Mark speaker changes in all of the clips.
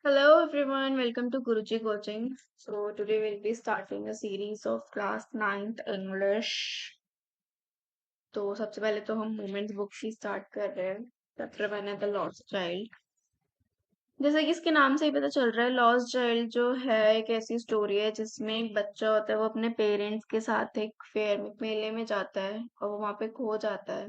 Speaker 1: Hello everyone, welcome to Guruji Coaching. So today we'll be starting a series of class 9th English. तो सबसे पहले तो हम moments book ही start कर रहे हैं. चैप्टर 1 है द लॉस्ट चाइल्ड. जैसे कि इसके नाम से ही पता चल रहा है, लॉस्ट चाइल्ड जो है एक ऐसी स्टोरी है जिसमें एक बच्चा होता है, वो अपने पेरेंट्स के साथ एक फेयर में मेले में जाता है और वो वहां पे खो जाता है.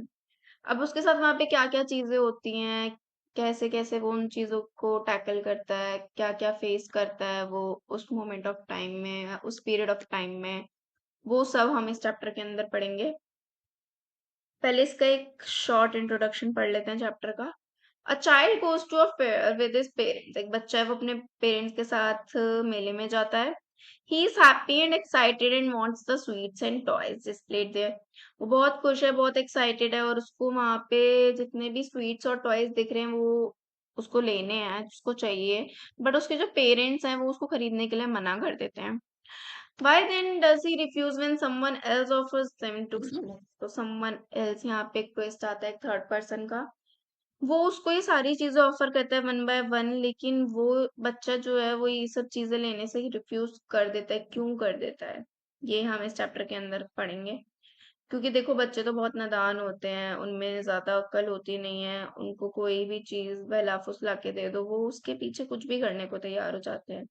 Speaker 1: अब उसके साथ वहां पे क्या क्या चीजें होती हैं, कैसे कैसे वो उन चीजों को टैकल करता है, क्या क्या फेस करता है वो उस मोमेंट ऑफ टाइम में, उस पीरियड ऑफ टाइम में, वो सब हम इस चैप्टर के अंदर पढ़ेंगे. पहले इसका एक शॉर्ट इंट्रोडक्शन पढ़ लेते हैं चैप्टर का. A child goes to a fair with his parents. एक बच्चा है, वो अपने पेरेंट्स के साथ मेले में जाता है. He is happy and excited and wants the sweets and toys displayed there. वो बहुत खुश है, बहुत एक्साइटेड है, और उसको वहां पे जितने भी स्वीट्स और टॉयज दिख रहे हैं वो उसको लेने हैं, उसको चाहिए. बट उसके जो पेरेंट्स हैं वो उसको खरीदने के लिए मना कर देते हैं. Why then does he refuse when someone else offers them to him? तो someone else यहाँ पे एक ट्विस्ट आता है, एक थर्ड पर्सन का. वो उसको ये सारी चीजें ऑफर करता है वन बाय वन, लेकिन वो बच्चा जो है वो ये सब चीजें लेने से ही रिफ्यूज कर देता है. क्यों कर देता है, ये हम इस चैप्टर के अंदर पढ़ेंगे. क्योंकि देखो, बच्चे तो बहुत नादान होते हैं, उनमें ज्यादा अक्ल होती नहीं है. उनको कोई भी चीज बहला फुसला के दे दो, वो उसके पीछे कुछ भी करने को तैयार हो जाते हैं.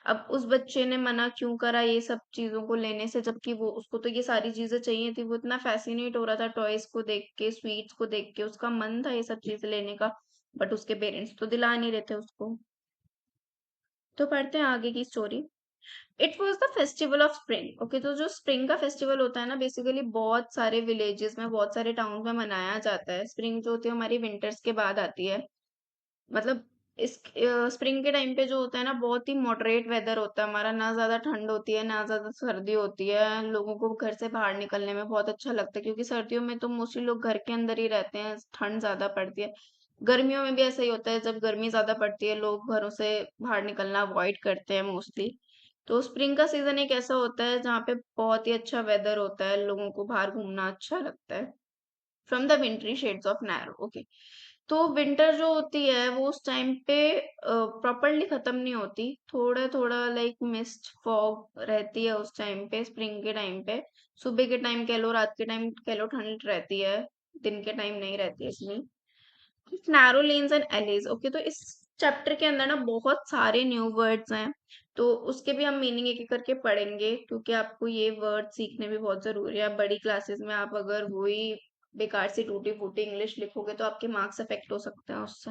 Speaker 1: अब उस बच्चे ने मना क्यों करा ये सब चीजों को लेने से, जबकि वो उसको तो ये सारी चीजें चाहिए थी. वो इतना फैसिनेट हो रहा था टॉयज को देख के, स्वीट्स को देख के, उसका मन था ये सब चीजें लेने का. बट उसके पेरेंट्स तो दिला नहीं रहे थे उसको. तो पढ़ते हैं आगे की story. It was the festival of spring. Okay, तो जो स्प्रिंग का फेस्टिवल होता है ना, बेसिकली बहुत सारे विलेजेस में, बहुत सारे टाउन में मनाया जाता है. स्प्रिंग जो होती है हमारी विंटर्स के बाद आती है. मतलब इस स्प्रिंग के टाइम पे जो होता है ना, बहुत ही मॉडरेट वेदर होता है हमारा. ना ज्यादा ठंड होती है, ना ज्यादा सर्दी होती है. लोगों को घर से बाहर निकलने में बहुत अच्छा लगता है, क्योंकि सर्दियों में तो मोस्टली लोग घर के अंदर ही रहते हैं, ठंड ज्यादा पड़ती है. गर्मियों में भी ऐसा ही होता है, जब गर्मी ज्यादा पड़ती है लोग घरों से बाहर निकलना अवॉइड करते हैं मोस्टली. तो स्प्रिंग का सीजन एक ऐसा होता है जहाँ पे बहुत ही अच्छा वेदर होता है, लोगों को बाहर घूमना अच्छा लगता है. From the wintry shades of narrow. Okay, तो विंटर जो होती है वो उस टाइम पे प्रॉपरली खत्म नहीं होती. थोड़ा थोड़ा लाइक मिस्ट फॉग रहती है उस टाइम पे, स्प्रिंग के टाइम पे. सुबह के टाइम कह लो, रात के टाइम कह लो, ठंड रहती है. दिन के टाइम नहीं रहती है इतनी. Narrow lens and allies. Okay, तो इस चैप्टर के अंदर ना बहुत सारे न्यू वर्ड्स हैं. तो उसके भी हम मीनिंग एक एक करके पढ़ेंगे, क्योंकि आपको ये वर्ड सीखने भी बहुत जरूरी है. बड़ी क्लासेस में आप अगर वही बेकार सी टूटी फूटी इंग्लिश लिखोगे तो आपके मार्क्स अफेक्ट हो सकते हैं उससे.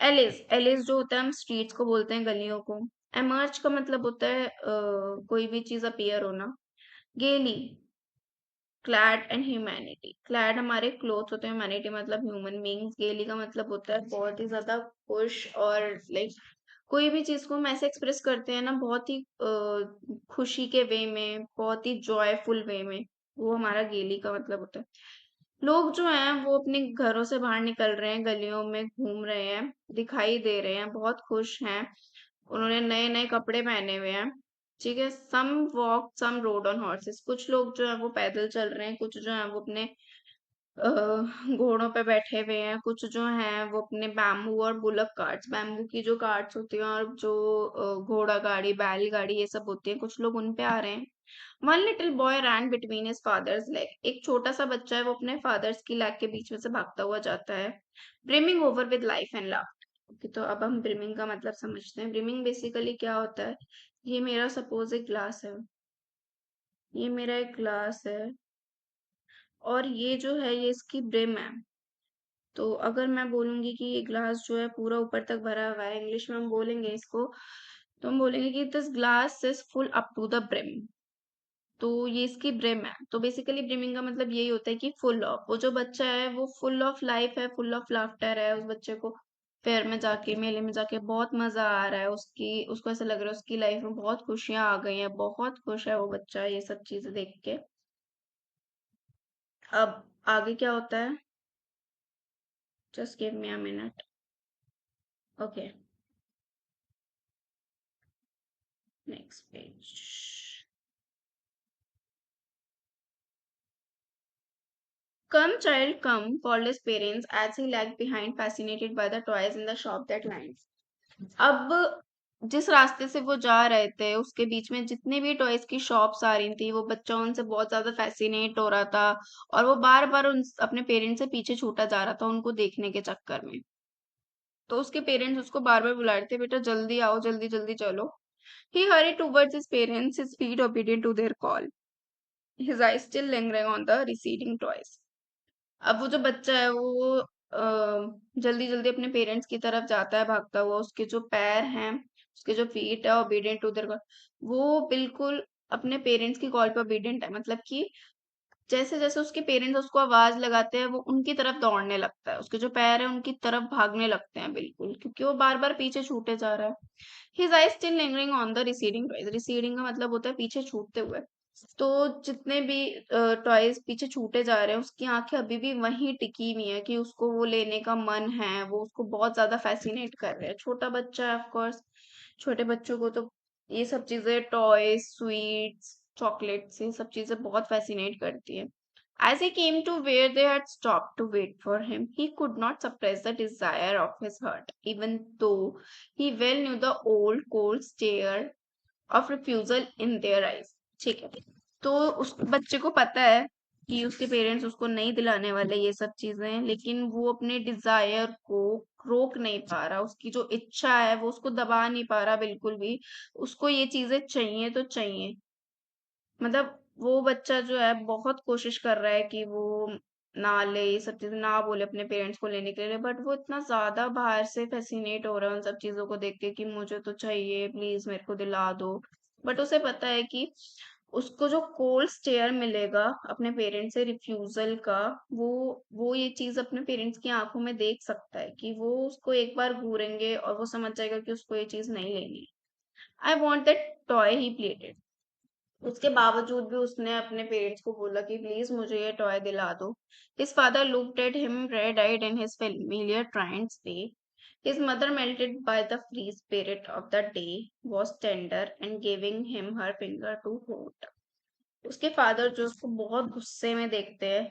Speaker 1: एलिस, एलिस जो होता है, हम स्ट्रीट्स को बोलते हैं, गलियों को. एमर्ज का मतलब होता है कोई भी चीज अपीयर होना. गेली, क्लैड एंड ह्यूमैनिटी. क्लैड हमारे क्लोथ होते हैं, ह्यूमैनिटी मतलब ह्यूमन बींग्स. गेली का मतलब होता है बहुत ही ज्यादा खुश, और लाइक कोई भी चीज को हम ऐसे एक्सप्रेस करते हैं ना, बहुत ही खुशी के वे में, बहुत ही जॉयफुल वे में. वो हमारा गेली का मतलब होता है. लोग जो हैं वो अपने घरों से बाहर निकल रहे हैं, गलियों में घूम रहे हैं, दिखाई दे रहे हैं, बहुत खुश हैं. उन्होंने नए नए कपड़े पहने हुए हैं. ठीक है. Some walk, some rode on horses. कुछ लोग जो है वो पैदल चल रहे हैं, कुछ जो है वो अपने घोड़ों पे बैठे हुए हैं, कुछ जो हैं वो अपने बैम्बू और बुलक कार्ट्स, बैम्बू की जो कार्ट्स होती हैं और जो घोड़ा गाड़ी, बैल गाड़ी, ये सब होती है, कुछ लोग उन पे आ रहे हैं. वन लिटिल बॉय रैन बिटवीन हिज फादर्स लेग. एक छोटा सा बच्चा है, वो अपने फादर्स की लेग के बीच में से भागता हुआ जाता है. Brimming over with life and love. Okay, तो अब हम ब्रिमिंग का मतलब समझते हैं. ब्रिमिंग बेसिकली क्या होता है. ये मेरा सपोज एक ग्लास है, ये मेरा एक ग्लास है, और ये जो है ये इसकी ब्रिम है. तो अगर मैं बोलूंगी कि ये ग्लास जो है पूरा ऊपर तक भरा हुआ है, इंग्लिश में हम बोलेंगे इसको, तो हम बोलेंगे कि this glass is full up to the brim. तो ये इसकी ब्रिम है. तो बेसिकली ब्रिमिंग का मतलब यही होता है कि फुल ऑफ. वो जो बच्चा है वो फुल ऑफ लाइफ है, फुल ऑफ लाफ्टर है. उस बच्चे को फेयर में जाके, मेले में जाके बहुत मजा आ रहा है. उसकी उसको ऐसा लग रहा है उसकी लाइफ में बहुत खुशियां आ गई हैं, बहुत खुश है वो बच्चा ये सब चीजें देख के. अब आगे क्या होता है, just give me a minute. Okay, next page. Come, child, come, called his parents as he lagged behind, fascinated by the toys in the shop that line. अब जिस रास्ते से वो जा रहे थे उसके बीच में जितने भी टॉयज की शॉप्स आ रही थी, वो बच्चा उनसे बहुत ज्यादा फैसिनेट हो रहा था और वो बार बार उन अपने पेरेंट्स से पीछे छूटा जा रहा था उनको देखने के चक्कर में। तो उसके पेरेंट्स उसको बार बार बुला रहे थे, बेटा जल्दी आओ, जल्दी जल्दी चलो। He hurried towards his parents, his feet obedient to their call, his eyes still lingering on the receding toys. अब वो जो बच्चा है वो जल्दी जल्दी अपने पेरेंट्स की तरफ जाता है भागता हुआ, उसके जो पैर हैं, उसके जो फीट है ओबीडियंट टू देयर कॉल, वो बिल्कुल अपने पेरेंट्स की कॉल पे ओबीडियंट है, मतलब कि जैसे जैसे उसके पेरेंट्स उसको आवाज लगाते हैं वो उनकी तरफ दौड़ने लगता है, उसके जो पैर है उनकी तरफ भागने लगते हैं बिल्कुल, क्योंकि वो बार बार पीछे छूटे जा रहा है। His I still lingering on the receding toys, receding का मतलब होता है पीछे छूटते हुए। तो जितने भी टॉयज पीछे छूटे जा रहे हैं उसकी आंखें अभी भी वहीं टिकी हुई है कि उसको वो लेने का मन है, वो उसको बहुत ज्यादा फैसिनेट कर रहे हैं। छोटा बच्चा है ऑफ कोर्स, छोटे बच्चों को तो ये सब चीजें, टॉयज, स्वीट्स, चॉकलेट्स, ये सब चीजें बहुत फैसिनेट करती है। As he came to where they had stopped to wait for him, he could not suppress the desire of his heart, even though he well knew the old cold stare of refusal in their eyes. ठीक है, तो उस बच्चे को पता है कि उसके पेरेंट्स उसको नहीं दिलाने वाले ये सब चीजें, लेकिन वो अपने डिजायर को रोक नहीं पा रहा, उसकी जो इच्छा है वो उसको दबा नहीं पा रहा बिल्कुल भी। उसको ये चीजें चाहिए तो चाहिए। मतलब वो बच्चा जो है बहुत कोशिश कर रहा है कि वो ना ले, ये सब चीजें ना बोले अपने पेरेंट्स को लेने के लिए, बट वो इतना ज्यादा बाहर से फैसिनेट हो रहा है उन सब चीजों को देख के कि मुझे तो चाहिए, प्लीज मेरे को दिला दो। बट उसे पता है कि उसको जो कोल्ड स्टेयर मिलेगा अपने पेरेंट्स से रिफ्यूजल का, वो ये चीज अपने पेरेंट्स की आंखों में देख सकता है कि वो उसको एक बार घूरेंगे और वो समझ जाएगा कि उसको ये चीज नहीं लेनी। I want that toy, he plated. उसके बावजूद भी उसने अपने पेरेंट्स को बोला कि प्लीज मुझे ये टॉय दिला दो। His father looked at him red eyed in his familiar tyrant way. His mother melted by the free spirit of the day was tender and giving him her finger to hold. उसके father जो उसको बहुत गुस्से में देखते हैं,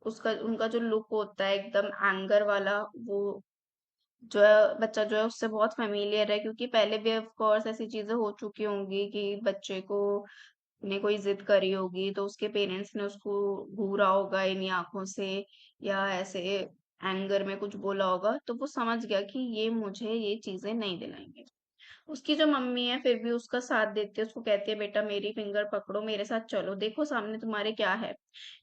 Speaker 1: उसका उनका जो लुक होता है एकदम एंगर वाला, वो जो है बच्चा जो है उससे बहुत फेमिलियर है, क्योंकि पहले भी ऑफ कोर्स ऐसी चीजें हो चुकी होंगी कि बच्चे को ने कोई जिद करी होगी तो उसके पेरेंट्स ने उसको घूरा होगा इन्हीं आंखों से, या ऐसे एंगर में कुछ बोला होगा, तो वो समझ गया कि ये मुझे ये चीजें नहीं दिलाएंगे। उसकी जो मम्मी है फिर भी उसका साथ देती है, उसको कहती है बेटा मेरी फिंगर पकड़ो, मेरे साथ चलो, देखो सामने तुम्हारे क्या है।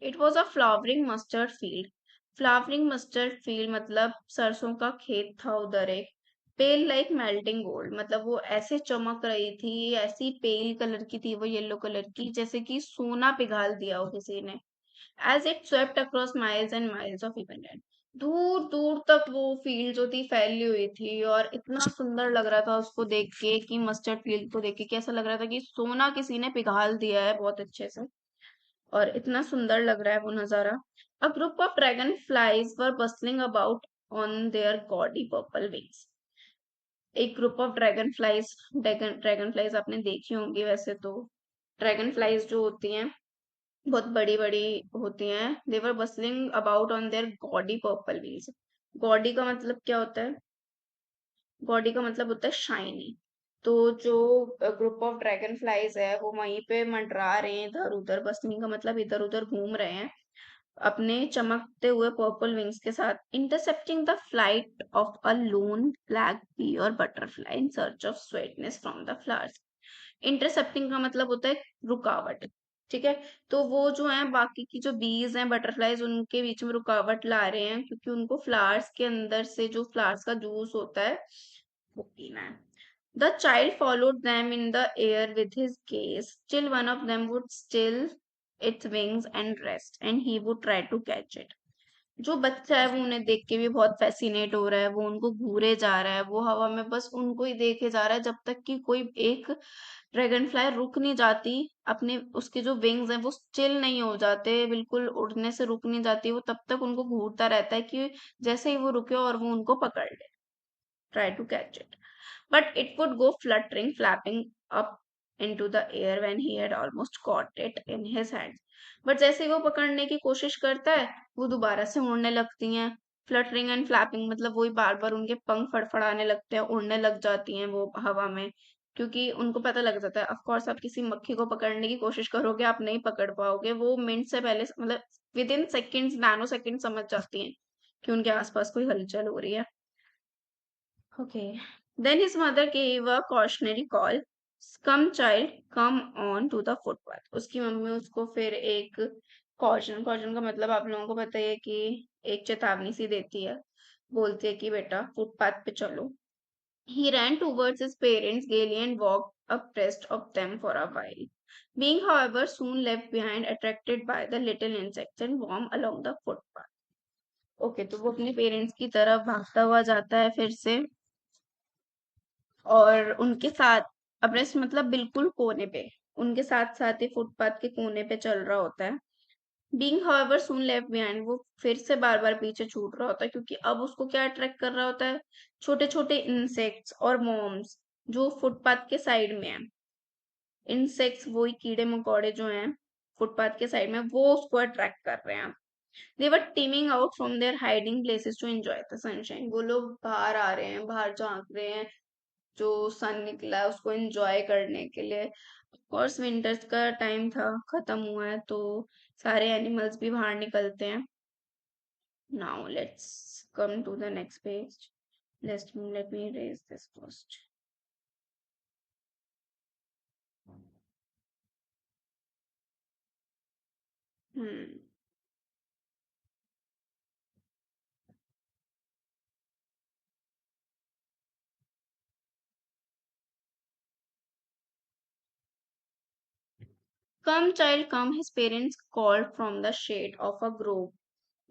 Speaker 1: It was a flowering mustard field. Flowering mustard field मतलब सरसों का खेत था उधर एक। पेल लाइक मेल्टिंग गोल्ड मतलब वो ऐसे चमक रही थी, ऐसी पेल कलर की थी वो, येलो कलर की, जैसे कि सोना पिघाल दिया हो किसी ने। As it swept across miles and miles of even land, दूर दूर तक वो फील्ड जो थी फैली हुई थी, और इतना सुंदर लग रहा था उसको देख के कि मस्टर्ड फील्ड को देख के कैसा लग रहा था कि सोना किसी ने पिघाल दिया है बहुत अच्छे से, और इतना सुंदर लग रहा है वो नजारा। A group of dragonflies were bustling about on their gaudy purple wings. एक ग्रुप ऑफ ड्रैगन फ्लाइज आपने देखी होंगी वैसे तो। ड्रैगन फ्लाइज जो होती हैं बहुत बड़ी बड़ी होती हैं। They were bustling about on their gaudy purple wheels. Gaudy का मतलब क्या होता है? गॉडी का मतलब होता है शाइनी। तो जो ग्रुप ऑफ ड्रैगन फ्लाइज है वो वहीं पे मंडरा रहे हैं इधर उधर, बसलिंग का मतलब इधर उधर घूम रहे हैं अपने चमकते हुए पर्पल विंग्स के साथ, intercepting the flight of a lone black bee or butterfly in search of sweetness from the flowers. Intercepting का मतलब होता है रुकावट। ठीक है, तो वो जो है बाकी की जो बीज हैं, बटरफ्लाईज, उनके बीच में रुकावट ला रहे हैं क्योंकि उनको फ्लावर्स के अंदर से जो फ्लावर्स का जूस होता है वो पीना है। The child followed them in the air with his gaze, till one of them would still its wings and rest, and he would try to catch it. जो बच्चा है वो उन्हें देख के भी बहुत फैसिनेट हो रहा है, वो उनको घूरे जा रहा है, वो हवा में बस उनको ही देखे जा रहा है जब तक कि कोई एक ड्रैगन फ्लाई रुक नहीं जाती। अपने उसके जो विंग्स हैं वो स्टिल नहीं हो जाते, बिल्कुल उड़ने से रुक नहीं जाती, वो तब तक उनको घूरता रहता है कि जैसे ही वो रुके और वो उनको पकड़ ले, try to catch it. But it would go fluttering, flapping up into the air when he had almost caught it in his hands. But जैसे ही वो पकड़ने की कोशिश करता है वो दोबारा से उड़ने लगती हैं। फ्लटरिंग एंड फ्लैपिंग मतलब वही बार बार उनके पंख फड़फड़ाने लगते हैं, उड़ने लग जाती हैं वो हवा में, क्योंकि उनको पता लग जाता है। ऑफ कोर्स आप किसी मक्खी को पकड़ने की कोशिश करोगे, आप नहीं पकड़ पाओगे, वो मिनट से पहले मतलब with in seconds, nano second समझ जाती हैं कि उनके आसपास कोई हलचल हो रही है। Okay. Then his mother gave a cautionary call. Come child, come on to the footpath. उसकी मम्मी उसको फिर एक कॉशन का मतलब आप लोगों को पता ही है कि एक चेतावनी सी देती है, बोलती है कि बेटा फुटपाथ पे चलो. He ran towards his parents gaily and walked abreast of them for a while. Being, however, soon left behind, attracted by the little insects and worm along the footpath. Okay, तो वो अपने parents की तरफ भागता हुआ जाता है फिर से, और उनके साथ अपने मतलब बिल्कुल कोने पे, उनके साथ साथ ही फुटपाथ के कोने पे चल रहा होता है. बीइंग हाउएवर सून लेफ्ट बिहाइंड, वो फिर से बार बार पीछे छूट रहा होता है, क्योंकि अब उसको क्या अट्रैक्ट कर रहा होता है, छोटे छोटे इंसेक्ट्स और मॉम्स जो फुटपाथ के साइड में है. इंसेक्ट्स वही कीड़े मकोड़े जो हैं फुटपाथ के साइड में, वो उसको अट्रैक्ट कर रहे हैं. They were teeming out from their hiding places to enjoy the sunshine. वो लोग बाहर आ रहे हैं, बाहर झांक रहे हैं, जो सन निकला है उसको एंजॉय करने के लिए. कोर्स विंटर्स का टाइम था, खत्म हुआ है, तो सारे एनिमल्स भी बाहर निकलते हैं. Now let's come to the next page. Let me erase this first. Hmm. Come child come, his parents called from the shade of a grove.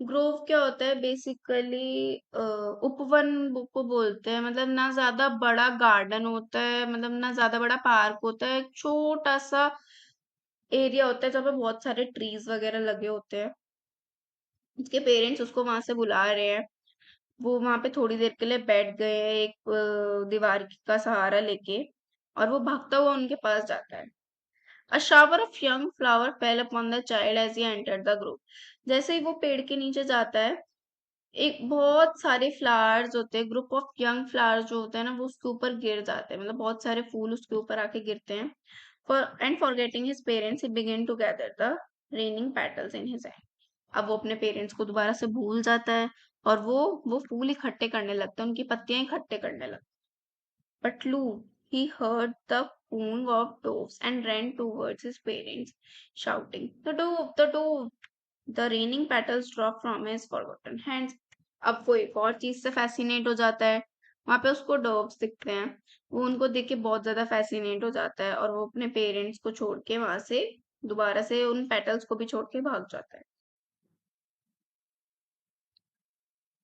Speaker 1: Grove क्या होता है बेसिकली, उपवन को बोलते हैं. मतलब ना ज्यादा बड़ा गार्डन होता है, मतलब ना ज्यादा बड़ा पार्क होता है, एक छोटा सा एरिया होता है जहाँ पे बहुत सारे ट्रीज वगैरह लगे होते हैं. उसके पेरेंट्स उसको वहां से बुला रहे हैं. वो वहां पे थोड़ी देर के लिए बैठ गए हैं, एक दीवार का सहारा लेके, और वो भागता हुआ उनके पास जाता है. A shower of young flower fell upon the child as he entered the grove. जैसे ही वो पेड़ के नीचे जाता है, एक बहुत सारे फ्लावर्स होते हैं, ग्रुप ऑफ यंग फ्लावर्स जो होते हैं ना, वो उसके ऊपर गिर जाते हैं, मतलब बहुत सारे फूल उसके ऊपर आके गिरते हैं. Forgetting his parents, he begin to gather the raining petals in his hand. अब वो अपने पेरेंट्स को दोबारा से भूल जाता है, और वो फूल इकट्ठे करने लगता है, उनकी पत्तियां इकट्ठे करने लगता है. But Lou, he heard the cooing of doves and ran towards his parents, shouting, "The dove, the dove!" The raining petals dropped from his forgotten hands. अब वो एक और चीज से फैसिनेट हो जाता है. वहां पे उसको डॉग्स दिखते हैं, वो उनको देख के बहुत ज्यादा फैसिनेट हो जाता है, और वो अपने पेरेंट्स को छोड़ के वहां से दोबारा से उन पेटल्स को भी छोड़ के भाग जाता है.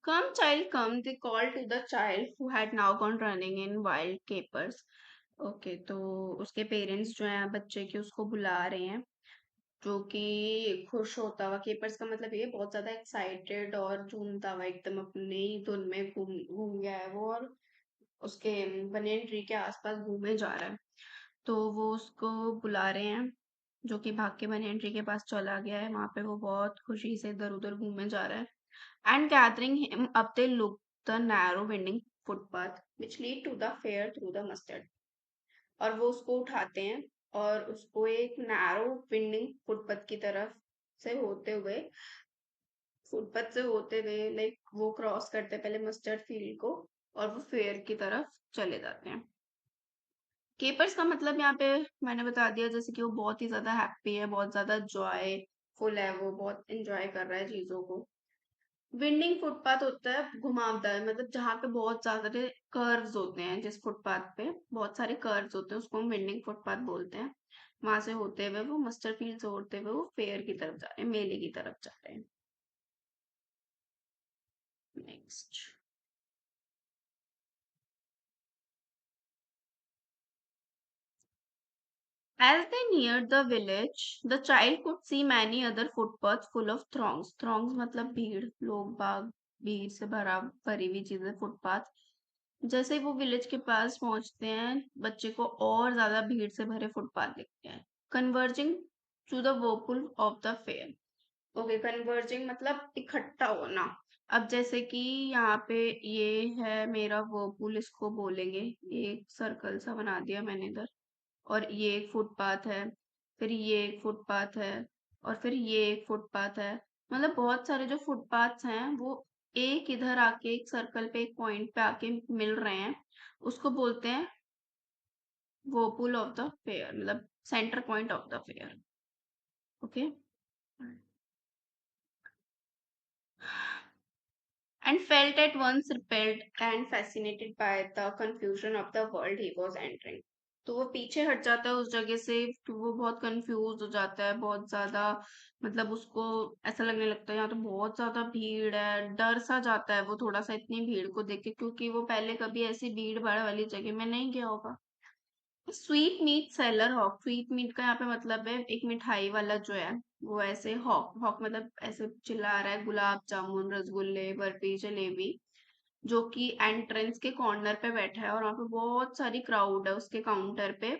Speaker 1: Come, child, come, they called to the child who had now gone running in wild capers. Okay, तो उसके पेरेंट्स जो हैं बच्चे के, उसको बुला रहे हैं, जो कि खुश होता हुआ. केपर्स का मतलब ये बहुत ज्यादा एक्साइटेड और झूमता हुआ, एकदम अपनी ही धुन में घूम घूम गया है वो, और उसके बनियन ट्री के आसपास घूमे जा रहा है. तो वो उसको बुला रहे हैं, जो कि भाग के बनियन ट्री के पास चला गया है. वहां पे वो बहुत खुशी से इधर उधर घूमे जा रहा है. And gathering him up, they looked the narrow winding footpath which lead to the fair through the mustard. और वो उसको उठाते हैं, और उसको एक नैरो विंडिंग फुटपाथ की तरफ से होते हुए, फुटपाथ से होते हुए लाइक वो क्रॉस करते हैं पहले मस्टर्ड फील्ड को, और वो फेयर की तरफ चले जाते हैं. केपर्स का मतलब यहाँ पे मैंने बता दिया, जैसे कि वो बहुत ही ज्यादा हैप्पी है, बहुत ज्यादा जॉयफुल है, वो बहुत एंजॉय कर रहा है चीजों को. विंडिंग फुटपाथ होता है घुमावदार, मतलब जहाँ पे बहुत ज्यादा कर्व्स होते हैं, जिस फुटपाथ पे बहुत सारे कर्व्स होते हैं उसको हम विंडिंग फुटपाथ बोलते हैं. वहां से होते हुए वो मस्टर्ड फील्ड से होते हुए वो फेयर की तरफ जा रहे हैं, मेले की तरफ जा रहे हैं. Next. As they neared the village, the child could see many other footpaths full of throngs. Throngs मतलब भीड़, लोग बाग, भीड़ से भरा भरी हुई चीजें, फुटपाथ. जैसे ही वो विलेज के पास पहुंचते हैं, बच्चे को और ज्यादा भीड़ से भरे फुटपाथ दिखते हैं. Converging to the whirlpool of the fair. Okay, converging मतलब इकट्ठा होना. अब जैसे कि यहाँ पे ये है मेरा वर्पूल, इसको बोलेंगे। ये एक सर्कल सा बना दिया मैंने इधर, और ये एक फुटपाथ है, फिर ये एक फुटपाथ है, और फिर ये एक फुटपाथ है। मतलब बहुत सारे जो फुटपाथ्स हैं वो एक इधर आके एक सर्कल पे एक पॉइंट पे आके मिल रहे हैं। उसको बोलते हैं वर्पूल ऑफ द फेयर, मतलब centre point of the fair. Okay. And felt at once repelled and fascinated by the confusion of the world he was entering. तो वो पीछे हट जाता है उस जगह से, तो वो बहुत कंफ्यूज हो जाता है, बहुत ज्यादा। मतलब उसको ऐसा लगने लगता है यहाँ तो बहुत ज्यादा भीड़ है, डर सा जाता है वो थोड़ा सा इतनी भीड़ को देख के, क्योंकि वो पहले कभी ऐसी भीड़ भाड़ वाली जगह में नहीं गया होगा। Sweetmeat seller hawk, sweetmeat का यहाँ पे मतलब है एक मिठाई वाला जो है, वो ऐसे हॉक हॉक मतलब ऐसे चिल्ला रहा है, गुलाब जामुन, रसगुल्ले, बर्फी, जलेबी, जो कि एंट्रेंस के कॉर्नर पे बैठा है, और वहां पे बहुत सारी क्राउड है उसके काउंटर पे।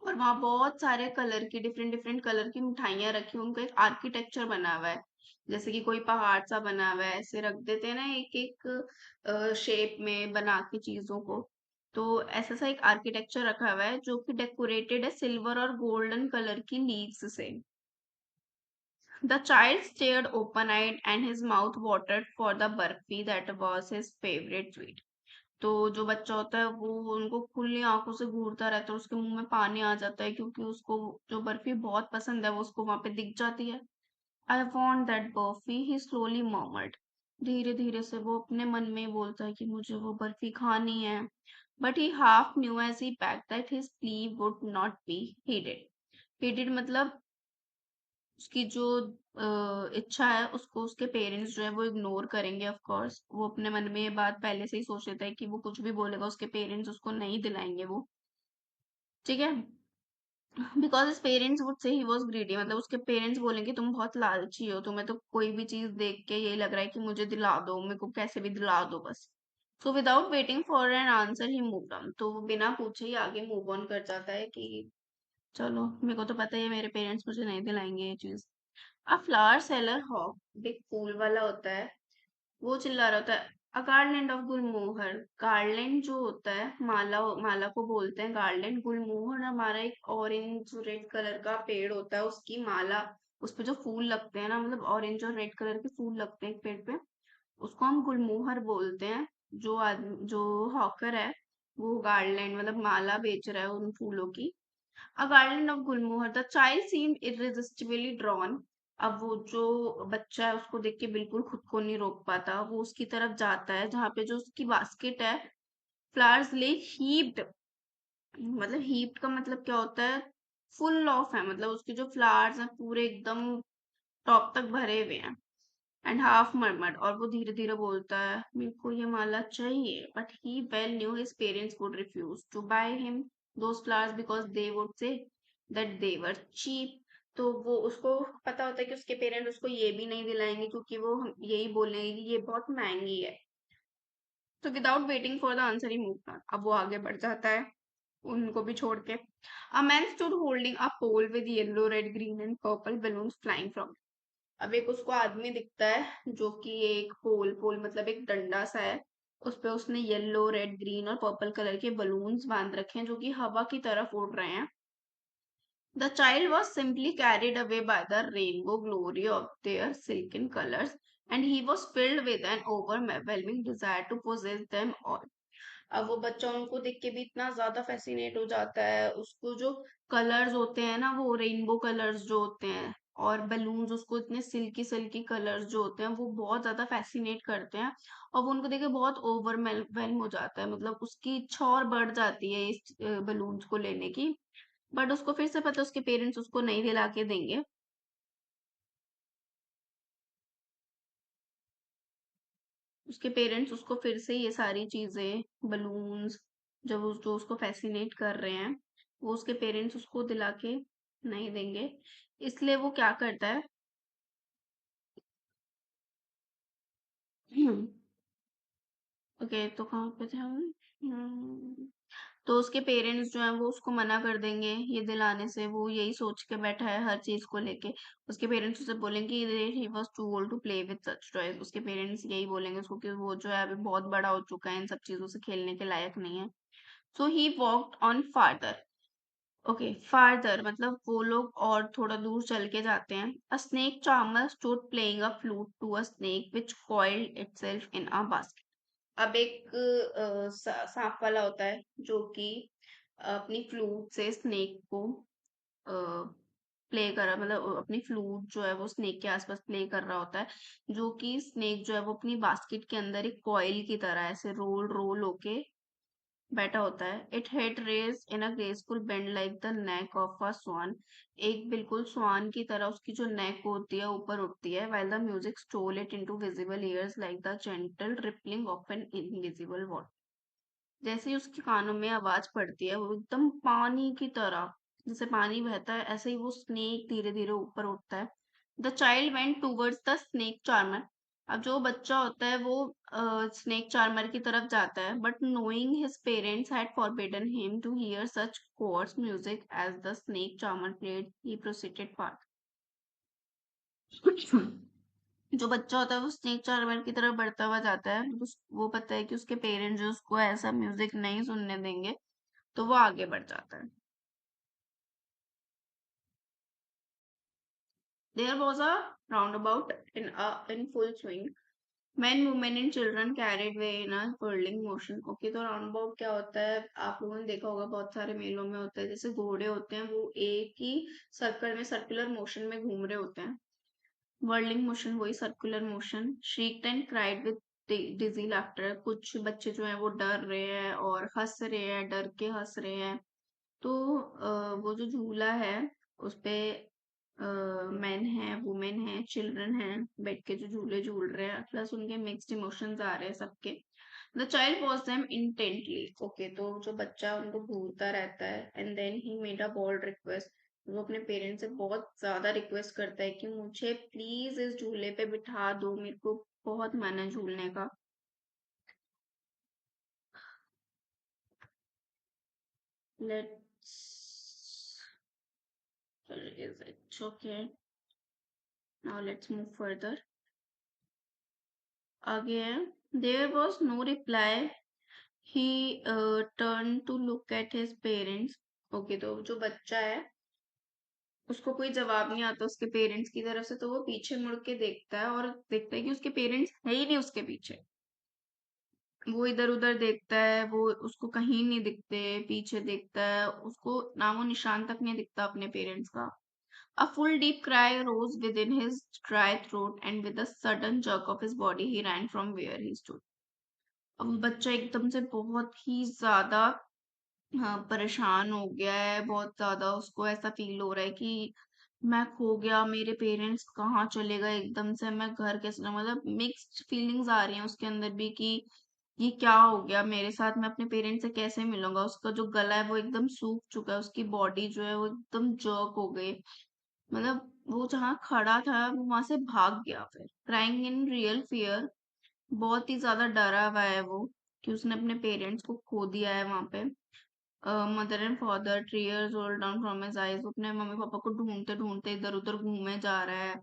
Speaker 1: और वहां बहुत सारे कलर की, डिफरेंट डिफरेंट कलर की मिठाइयां रखी, उनका एक आर्किटेक्चर बना हुआ है, जैसे कि कोई पहाड़ सा बना हुआ है, ऐसे रख देते हैं ना एक एक शेप में बना के चीजों को। तो ऐसा सा एक आर्किटेक्चर रखा हुआ है जो कि डेकोरेटेड है सिल्वर और गोल्डन कलर की लीव्स से। The child stared open-eyed and his mouth watered for the burfi that was his favorite sweet. तो जो बच्चा होता है वो उनको खुली आंखों से घूरता रहता है, उसके मुंह में पानी आ जाता है, क्योंकि उसको जो बर्फी बहुत पसंद है वो उसको वहां पे दिख जाती है। I want that barfi, he slowly murmured. धीरे धीरे से वो अपने मन में ही बोलता है कि मुझे वो बर्फी खानी है। But he half knew as he packed that his plea would not be heeded. Heeded मतलब उसकी जो इच्छा है उसको उसके पेरेंट्स जो है वो इग्नोर करेंगे। ऑफ कोर्स वो अपने मन में ये बात पहले से ही सोच लेता है कि वो कुछ भी बोलेगा उसके पेरेंट्स उसको नहीं दिलाएंगे वो। ठीक है। Because his parents would say he was greedy, मतलब उसके पेरेंट्स बोलेंगे तुम बहुत लालची हो, तुम्हें तो कोई भी चीज देख के यही लग रहा है कि मुझे दिला दो, मेरे को कैसे भी दिला दो बस। So without waiting for an answer he move on, तो वो बिना पूछे ही आगे मूव ऑन कर जाता है कि चलो, मेरे को तो पता ही है मेरे पेरेंट्स मुझे नहीं दिलाएंगे ये चीज। A flower seller hawked, big फूल वाला होता है, वो चिल्ला रहा होता है, a garland of gulmohar. Garland जो होता है, माला, माला को बोलते हैं गार्लैंड। गुलमोहर हमारा एक ऑरेंज रेड कलर का पेड़ होता है, उसकी माला, उस पे जो फूल लगते हैं ना, मतलब ऑरेंज और रेड कलर के फूल लगते हैं एक पेड़ पे, उसको हम गुलमोहर बोलते हैं। जो आदमी, जो हॉकर है, वो गार्लैंड मतलब माला बेच रहा है उन फूलों की। A garland of Gulmohar. The child seemed irresistibly drawn. अब वो जो बच्चा है उसको देख के बिल्कुल खुद को नहीं रोक पाता, वो उसकी तरफ जाता है जहां पे जो उसकी बास्केट है, फ्लावर्स ले हीप्ड। मतलब हीप्ड का मतलब क्या होता है, फुल ऑफ है, मतलब उसके जो फ्लावर्स हैं पूरे एकदम टॉप तक भरे हुए हैं। एंड हाफ मर्मर्ड, और वो धीरे धीरे बोलता है मेरे को ये माला चाहिए, but he well knew his parents would refuse to buy him those flowers because they would say that they were cheap. तो वो उसको पता होता है कि उसके पेरेंट्स उसको ये भी नहीं दिलाएंगे, क्योंकि वो यही बोलेंगे कि ये बहुत महंगी है। तो without waiting for the answer he move on, अब वो आगे बढ़ जाता है उनको भी छोड़ के। A man stood holding a pole with yellow, red, green and purple balloons flying from. अब एक उसको आदमी दिखता है जो कि एक पोल, पोल मतलब एक डंडा सा है, उस पे उसने येलो, रेड, ग्रीन और पर्पल कलर के बलून्स बांध रखे हैं जो कि हवा की तरफ उड़ रहे हैं। The child was simply carried away by the rainbow glory of their silken colors, and he was filled with an overwhelming desire to possess them all. अब वो बच्चा उनको देख के भी इतना ज्यादा फैसिनेट हो जाता है, उसको जो कलर्स होते हैं ना, वो रेनबो कलर्स जो होते हैं, और बलून्स उसको इतने सिल्की सिल्की कलर्स जो होते हैं वो बहुत ज्यादा फैसिनेट करते हैं। और वो उनको देख के बहुत ओवरवेलम हो जाता है, मतलब उसकी इच्छा और बढ़ जाती है इस बलून्स को लेने की। बट उसको फिर से पता है उसके पेरेंट्स उसको नहीं दिला के देंगे। उसके पेरेंट्स उसको फिर से ये सारी चीजें, बलून्स, जब जो उसको फैसिनेट कर रहे हैं, वो उसके पेरेंट्स उसको दिला के नहीं देंगे। इसलिए वो क्या करता है, ओके तो कहाँ पे थे हम। तो उसके पेरेंट्स जो हैं वो उसको मना कर देंगे ये दिलाने से। वो यही सोच के बैठा है हर चीज को लेके। उसके पेरेंट्स उसे बोलेंगे he was too old to play with such toys. उसके पेरेंट्स यही बोलेंगे उसको कि वो जो है अभी बहुत बड़ा हो चुका है, इन सब चीजों से खेलने के लायक नहीं है। So he walked on farther. Okay, farther मतलब वो लोग और थोड़ा दूर चल के जाते हैं। A snake charmer stood playing a flute to a snake which coiled itself in a basket. अब एक सांप वाला होता है जो कि अपनी फ्लूट से स्नेक को प्ले कर रहा, मतलब अपनी फ्लूट जो है वो स्नेक के आसपास प्ले कर रहा होता है, जो कि स्नेक जो है वो अपनी बास्केट के अंदर एक कॉइल की तरह ऐसे रोल रोल होके बैठा होता है। It head raised in a graceful bend like the neck of a swan. एक बिल्कुल स्वान की तरह उसकी जो नेक होती है ऊपर उठती है। while the music stole it into visible ears like the gentle rippling of an invisible water। जैसे ही उसके कानों में आवाज पड़ती है वो एकदम पानी की तरह, जैसे पानी बहता है ऐसे ही वो स्नेक धीरे धीरे ऊपर उठता है। The child went towards the snake charmer. अब जो बच्चा होता है वो स्नेक चार्मर की तरफ जाता है, but knowing his parents had forbidden him to hear such coarse music as the snake charmer played, he proceeded part. जो बच्चा होता है वो स्नेक चार्मर की तरफ बढ़ता हुआ जाता है। वो पता है कि उसके पेरेंट्स जो उसको ऐसा म्यूजिक नहीं सुनने देंगे, तो वो आगे बढ़ जाता है। There was a roundabout in full swing. Men, women and children carried way in a whirling motion. Okay, तो राउंड क्या होता है? आप लोगों ने देखा होगा बहुत सारे मेलों में होता है, जैसे घोड़े होते हैं वो एक ही सर्कल में सर्कुलर मोशन में घूम रहे होते हैं। वर्लिंग मोशन वही circular motion. Shrieked and cried with dizzy laughter. कुछ बच्चे जो हैं वो डर रहे हैं और हंस रहे हैं, डर के हंस रहे हैं। तो वो जो झूला है उसपे मेन है, वुमेन है, चिल्ड्रन है, बैठ के जो झूले झूल रहे हैं, प्लस उनके मिक्स्ड इमोशंस आ रहे हैं सबके। The child watch them intently. Okay, तो जो बच्चा उनको घूरता रहता है and then he made a bold request. वो अपने पेरेंट्स से बहुत ज्यादा रिक्वेस्ट करता है कि मुझे प्लीज इस झूले पे बिठा दो, मेरे को बहुत मन है झूलने का। Let's is it okay? Now let's move further. Again, there was no reply. He turned to look at his parents. Okay, तो जो बच्चा है उसको कोई जवाब नहीं आता उसके पेरेंट्स की तरफ से, तो वो पीछे मुड़ के देखता है और देखता है कि उसके पेरेंट्स है ही नहीं उसके पीछे। वो इधर उधर देखता है, वो उसको कहीं नहीं दिखते। पीछे देखता है, उसको नामो निशान तक नहीं दिखता अपने पेरेंट्स का। A full deep cry rose within his dry throat, and with a sudden jerk of his body, he ran from where he stood. अब वो बच्चा एकदम से बहुत ही ज्यादा हाँ, परेशान हो गया है। बहुत ज्यादा उसको ऐसा फील हो रहा है कि मैं खो गया, मेरे पेरेंट्स कहाँ चले गए, एकदम से मैं घर कैसे जाऊं। मतलब मिक्स्ड फीलिंग्स आ रही हैं उसके अंदर भी कि ये क्या हो गया मेरे साथ, मैं अपने पेरेंट्स से कैसे मिलूंगा। उसका जो गला है वो एकदम सूख चुका है, उसकी बॉडी जो है वो एकदम जर्क हो गई। मतलब वो जहाँ खड़ा था वो वहां से भाग गया। फिर क्राइंग इन रियल फियर, बहुत ही ज्यादा डरा हुआ है वो कि उसने अपने पेरेंट्स को खो दिया है वहां पे। Mother and father tears roll down from his eyes. वो अपने मम्मी पापा को ढूंढते ढूंढते इधर उधर घूमे जा रहा है।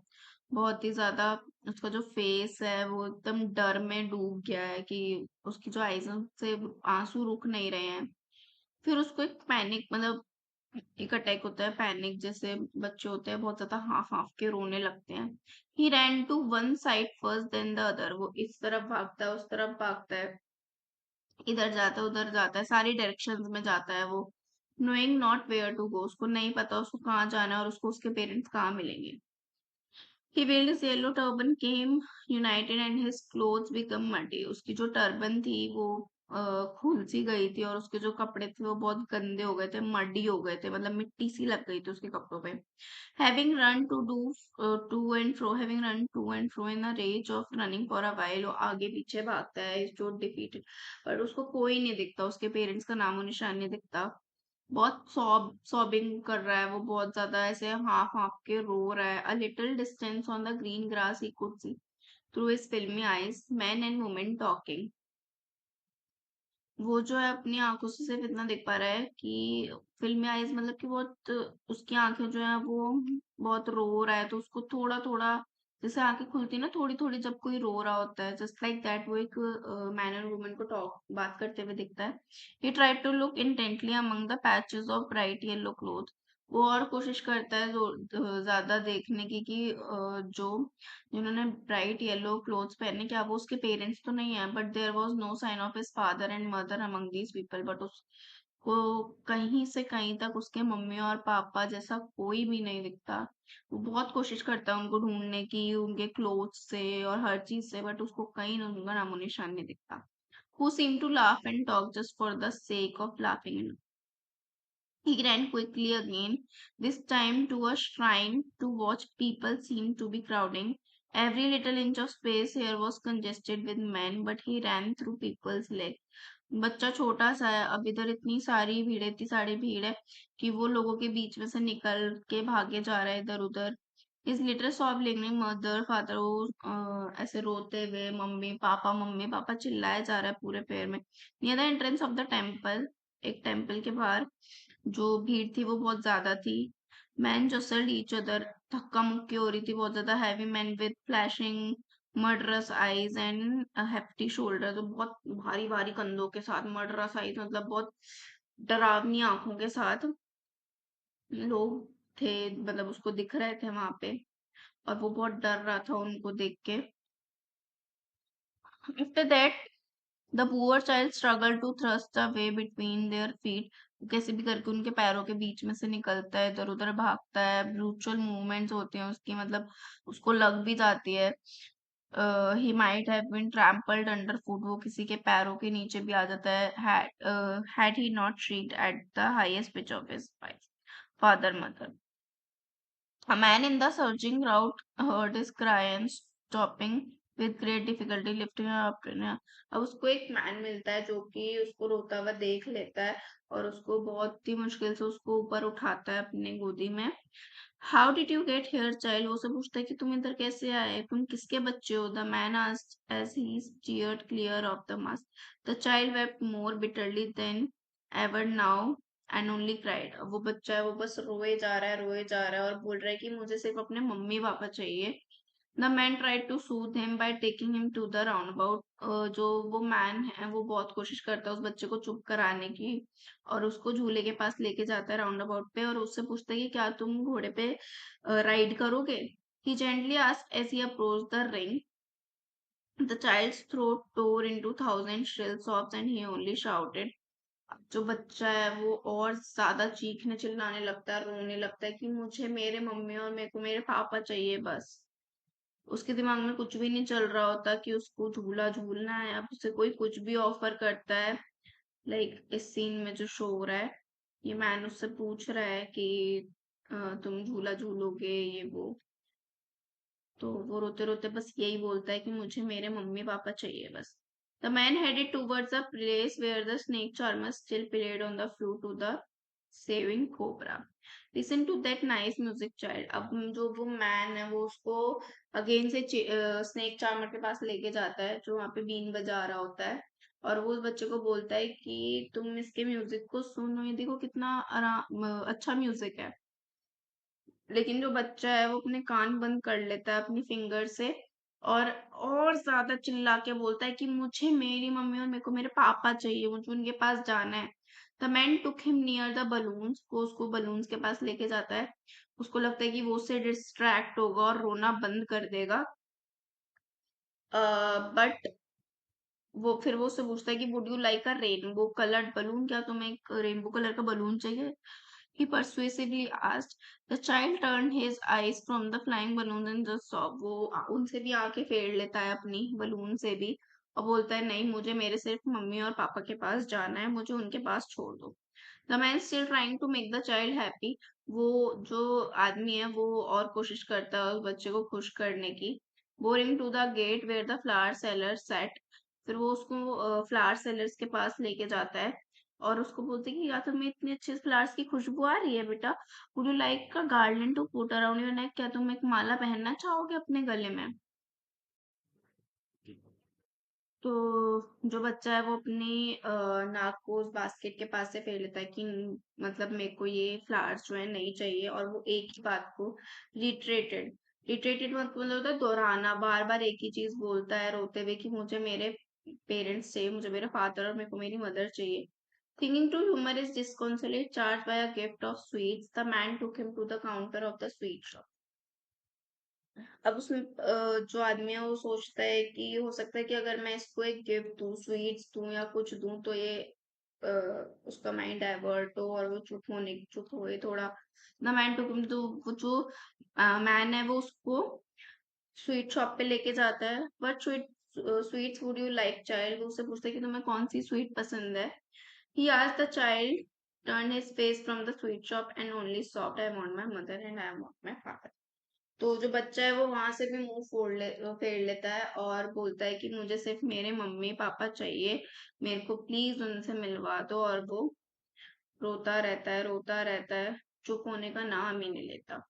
Speaker 1: बहुत ही ज्यादा उसका जो फेस है वो एकदम डर में डूब गया है कि उसकी जो आईज से आंसू रुक नहीं रहे हैं। फिर उसको एक पैनिक, मतलब एक अटैक होता है, पैनिक जैसे बच्चे होते हैं बहुत ज्यादा हाफ हाफ के रोने लगते हैं। He ran to one side first then the other. वो इस तरफ भागता है, उस तरफ भागता है, इधर जाता है उधर जाता है, सारी डायरेक्शंस में जाता है वो। Knowing not where to go, उसको नहीं पता उसको कहाँ जाना है और उसको उसके पेरेंट्स कहाँ मिलेंगे। He waved his yellow turban, came united and his clothes become muddy। उसकी जो टर्बन थी वो खुल सी गई थी और उसके जो कपड़े थे वो बहुत गंदे हो गए थे, मडी हो गए थे, मतलब मिट्टी सी लग गई थी उसके कपड़ों पे। Having run to and fro in a rage of running for a while, वो आगे पीछे भागता है जो डिफीटेड, पर उसको कोई नहीं दिखता, उसके पेरेंट्स का नामो निशान नहीं दिखता। बहुत सॉबिंग कर रहा है वो, बहुत ज्यादा ऐसे हाफ हाफ के रो रहा है। A little distance on the green grass he could see through his filmy eyes men and women talking. वो जो है अपनी आंखों से सिर्फ इतना देख पा रहा है कि फिल्मी आइज मतलब कि बहुत उसकी आंखें जो है वो बहुत रो रहा है, तो उसको थोड़ा थोड़ा जैसे आंखें खुलती है ना थोड़ी थोड़ी जब कोई रो रहा होता है, जस्ट लाइक दैट वो एक मैन एंड वुमन को टॉक बात करते हुए दिखता है। He tried to look intently among the patches of bright yellow cloth. वो और कोशिश करता है ज्यादा देखने की कि जो जिन्होंने ब्राइट येलो क्लोथ्स पहने, क्या वो उसके पेरेंट्स तो नहीं है, but there was no sign of his father and mother among these people. But उसको कहीं से कहीं तक उसके मम्मी और पापा जैसा कोई भी नहीं दिखता। वो बहुत कोशिश करता है उनको ढूंढने की, उनके क्लोथ्स से और हर चीज से, बट उसको कहीं ना उनका नामो निशान नहीं दिखता। Who seem to laugh and talk just for the sake of laughing. He ran quickly again, this time to a shrine to watch people seem to be crowding. Every little inch of space here was congested with men, but he ran through people's legs. बच्चा छोटा सा है, अब इधर इतनी सारी भीड़ है, इतनी सारी भीड़ है कि वो लोगों के बीच में से निकल के भागे जा रहा है इधर उधर। इस लिटिल सॉबलिंग मदर फादर, वो ऐसे रोते हुए मम्मी पापा चिल्लाया जा रहा है पूरे पैर में। Near the entrance of the temple, एक टेम्पल के बाहर जो भीड़ थी वो बहुत ज्यादा थी। मैन जसल्ड ईच अदर, धक्का मुक्की हो रही थी बहुत ज्यादा। Heavy man with flashing murderous eyes and hefty shoulder, तो बहुत भारी भारी कंधों के साथ, मर्डरस आईज मतलब बहुत डरावनी आंखों के साथ लोग थे, मतलब उसको दिख रहे थे वहां पे, और वो बहुत डर रहा था उनको देख के। After that the poor child struggle to thrust the way between their feet. कैसे भी करके उनके पैरों के बीच में से निकलता है, इधर उधर भागता है, ब्रूचुअल मूवमेंट्स होती हैं उसकी, मतलब उसको लग भी जाती है। He might have been trampled under foot, वो किसी के पैरों के नीचे भी आ जाता है। Had he not shrieked at the highest pitch of his father mother. A man in the surging crowd heard his cry and stopping with great difficulty lifting her up in a-। अब उसको एक man मिलता है जो कि उसको रोता हुआ देख लेता है और उसको बहुत ही मुश्किल से उसको ऊपर उठाता है अपनी गोदी में। How did you get here child, वो से पूछता है कि तुम इधर कैसे आए, तुम किसके बच्चे हो। The man asked as he steered clear of the must. The child wept more bitterly than ever now and only cried. अब वो बच्चा है वो बस रोए जा रहा है और बोल रहा है कि मुझे सिर्फ अपने मम्मी पापा चाहिए। The man tried to soothe him by taking him to the roundabout. जो वो मैन है वो बहुत कोशिश करता है उस बच्चे को चुप कराने की, और उसको झूले के पास लेके जाता है राउंड अबाउट पे, और उससे पूछता है कि क्या तुम घोड़े पे राइड करोगे। He gently asked as he approach the ring. The child's throat tore into thousand shrill sobs and he only shouted। जो बच्चा है वो और ज्यादा चीखने चिल्लाने लगता है, रोने लगता है कि मुझे मेरे मम्मी और मेरे को मेरे पापा चाहिए बस। उसके दिमाग में कुछ भी नहीं चल रहा होता कि उसको झूला झूलना है, अब उसे कोई कुछ भी ऑफर करता है। लाइक इस सीन में जो शो हो रहा है, ये मैन उससे पूछ रहा है कि तुम झूला झूलोगे ये वो, तो वो रोते रोते बस यही बोलता है कि मुझे मेरे मम्मी पापा चाहिए बस। The man headed towards a place where the snake charmer still played on the flute to the saving cobra। Listen to that nice music child। अब जो वो मैन है वो उसको अगेन से स्नेक चार्मर के पास लेके जाता है जो वहां पे बीन बजा रहा होता है, और वो उस बच्चे को बोलता है कि तुम इसके म्यूजिक को सुनो, ये देखो कितना अच्छा म्यूजिक है। लेकिन जो बच्चा है वो अपने कान बंद कर लेता है अपनी फिंगर से, और ज्यादा चिल्ला के बोलता है कि मुझे मेरी मम्मी और मेरे को मेरे पापा चाहिए, मुझे उनके पास जाना है। The man took him near the balloons, वो उसको बलून्स के पास लेके जाता है। उसको लगता है कि वो उससे डिस्ट्रैक्ट होगा और रोना बंद कर देगा। बट वो उससे पूछता है कि would you like a rainbow coloured balloon, क्या तुम्हें एक रेनबो कलर का बलून चाहिए। He persuasively asked। The child turned his eyes from the flying balloons and just saw। वो उनसे भी आंखें फेर लेता है अपनी बलून से भी, और बोलता है नहीं, मुझे मेरे सिर्फ मम्मी और पापा के पास जाना है, मुझे उनके पास छोड़ दो। The man still trying to make the child happy. वो जो आदमी है वो और कोशिश करता है उस बच्चे को खुश करने की। Boring to the gate where the flower seller set. फिर वो उसको फ्लावर सेलर्स के पास लेके जाता है और उसको बोलते हैं कि या तुम्हें इतनी अच्छी फ्लावर्स की खुशबू आ रही है बेटा, would you like a garland to put around your neck, क्या तुम एक माला पहनना चाहोगे अपने गले में। तो जो बच्चा है वो अपनी नाक को उस बास्केट के पास से फेर लेता है कि मतलब मेरे को ये फ्लावर्स जो है नहीं चाहिए, और वो एक ही बात को रिट्रेटेड रिट्रेटेड मतलब होता है दोहराना, बार बार एक ही चीज बोलता है रोते हुए कि मुझे मेरे पेरेंट्स चाहिए, मुझे मेरा फादर और मेरे को मेरी मदर चाहिए. Thinking to humor is disconsolate, charged by a gift of sweets. The man took him to the counter of the sweet shop. अब उसमें जो आदमी है वो सोचता है कि हो सकता है कि अगर मैं इसको एक गिफ्ट दूं, स्वीट्स दूं या कुछ दूं, तो ये अ, उसका माइंड डाइवर्ट हो और वो चुप होए थोड़ा. द मैन टू तो वो जो मैन है वो उसको स्वीट शॉप पे लेके जाता है. But sweets would you like child, उससे पूछता है कि तुम्हें कौन सी स्वीट पसंद है. ही asked the child, turned his face from the sweet shop and only sobbed, I want my mother and I want my father. तो जो बच्चा है वो वहां से भी फेर लेता है और बोलता है कि मुझे सिर्फ मेरे मम्मी पापा चाहिए, मेरे को प्लीज उनसे मिलवा दो. और वो रोता रहता है, चुप होने का नाम ही नहीं लेता.